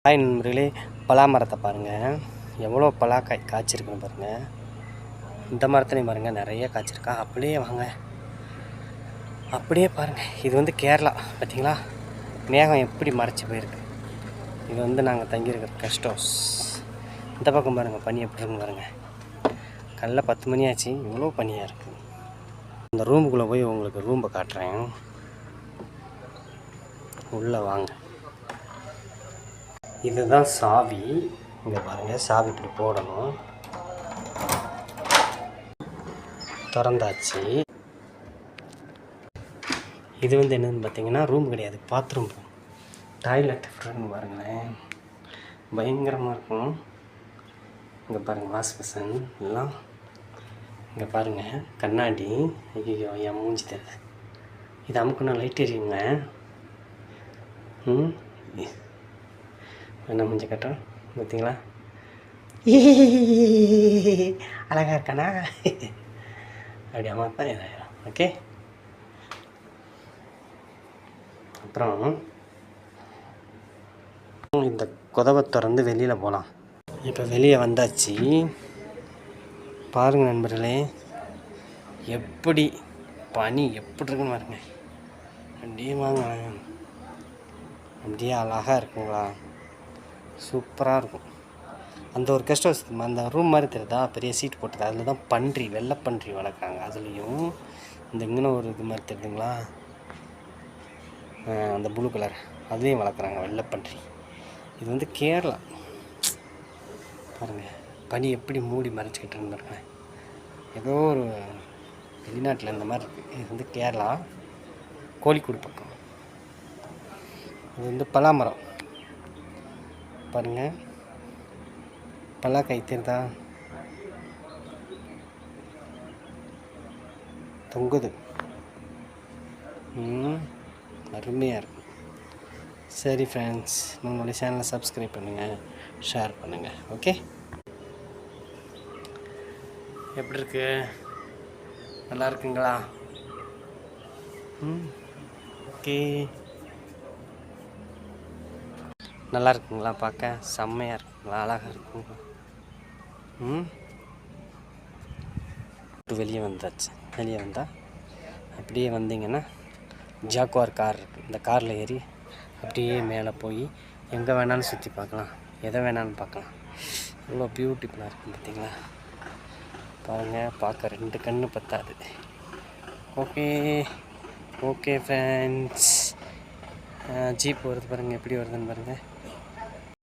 Hi நண்பர்களே, பலா மரத்தை பாருங்கள், எவ்வளோ பலாக்காய் காய்ச்சிருக்குன்னு பாருங்கள். இந்த மரத்துலையும் பாருங்கள் நிறைய காய்ச்சிருக்கா. அப்படியே வாங்க, அப்படியே பாருங்கள். இது வந்து கேரளா, பார்த்தீங்களா? மேகம் எப்படி மறைச்சி போயிருக்கு. இது வந்து நாங்கள் தங்கியிருக்கிற கெஸ்ட் ஹவுஸ். இந்த பக்கம் பாருங்கள், பனி எப்படி இருக்குன்னு பாருங்கள். காலைல 10 மணி ஆச்சு, இவ்வளோ பனியாக இருக்குது. இந்த ரூமுக்குள்ளே போய் உங்களுக்கு ரூம்பை காட்டுறேன், உள்ளே வாங்க. இதுதான் சாவி. இங்கே பாருங்கள், சாவி இப்படி போடணும். திறந்தாச்சு. இது வந்து என்னதுன்னு பார்த்தீங்கன்னா ரூம் கிடையாது, பாத்ரூம். டாய்லெட் ஃப்ரெண்ட் பாருங்களேன், பயங்கரமாக இருக்கும். இங்கே பாருங்கள், வாஷ் பேஷன் எல்லாம். இங்கே பாருங்கள், கண்ணாடி. ஐயோ, என் மூஞ்சி தெரியுது. இது அமுக்குன்னா லைட் எரியுங்க. என்ன மூஞ்சி கட்டுறோம் பார்த்தீங்களா? அழகாக இருக்கானா? அப்படி அம்மா தான் இதாயிரும். ஓகே, அப்புறம் இந்த கதவை திறந்து வெளியில் போகலாம். இப்போ வெளியே வந்தாச்சு. பாருங்கள் நண்பர்களே, எப்படி பனி எப்படி இருக்குன்னு பாருங்க. அப்படியே வாங்க, அப்படியே அழகாக இருக்குங்களா? சூப்பராக இருக்கும். அந்த ஒரு கெஸ்ட் ஹவுஸ், அந்த ரூம் மாதிரி தெரியுதா, பெரிய சீட் போட்டது. அதில் தான் பன்றி, வெள்ளை பன்றி வளர்க்குறாங்க. அதுலேயும் இந்த இங்கே ஒரு இது மாதிரி தெரியுதுங்களா, அந்த ப்ளூ கலர், அதுலேயும் வளர்க்குறாங்க வெள்ளை பன்றி. இது வந்து கேரளா. பாருங்கள், பனி எப்படி மூடி மறைச்சிக்கிட்டுன்னு பாருங்கள். ஏதோ ஒரு வெளிநாட்டில் இந்த மாதிரி இருக்குது. இது வந்து கேரளா, கோழிக்கூடு பக்கம். இது வந்து பலாமரம் பாருங்கள், பலாக்காய் தெரியுதா, தொங்குது. அருமையாக இருக்கும். சரி ஃப்ரெண்ட்ஸ், உங்களுடைய சேனலை சப்ஸ்கிரைப் பண்ணுங்கள், ஷேர் பண்ணுங்கள். ஓகே, எப்படி இருக்கு? நல்லா இருக்குங்களா? ஓகே, நல்லா இருக்குங்களா? பார்க்க செம்மையாக இருக்குங்களா? அழகாக இருக்குங்களா? வெளியே வந்தாச்சு. வெளியே வந்தால் அப்படியே வந்தீங்கன்னா ஜாக்குவார் கார் இருக்குது. இந்த காரில் ஏறி அப்படியே மேலே போய் எங்கே வேணாலும் சுற்றி பார்க்கலாம், எதை வேணாலும் பார்க்கலாம். இவ்வளோ பியூட்டிஃபுல்லாக இருக்குது பார்த்தீங்களா? பாருங்கள், பார்க்க 2 கண்ணு பத்தாது. ஓகே ஓகே ஃப்ரெண்ட்ஸ், ஜீப் வருது பாருங்கள், எப்படி வருதுன்னு பாருங்கள்.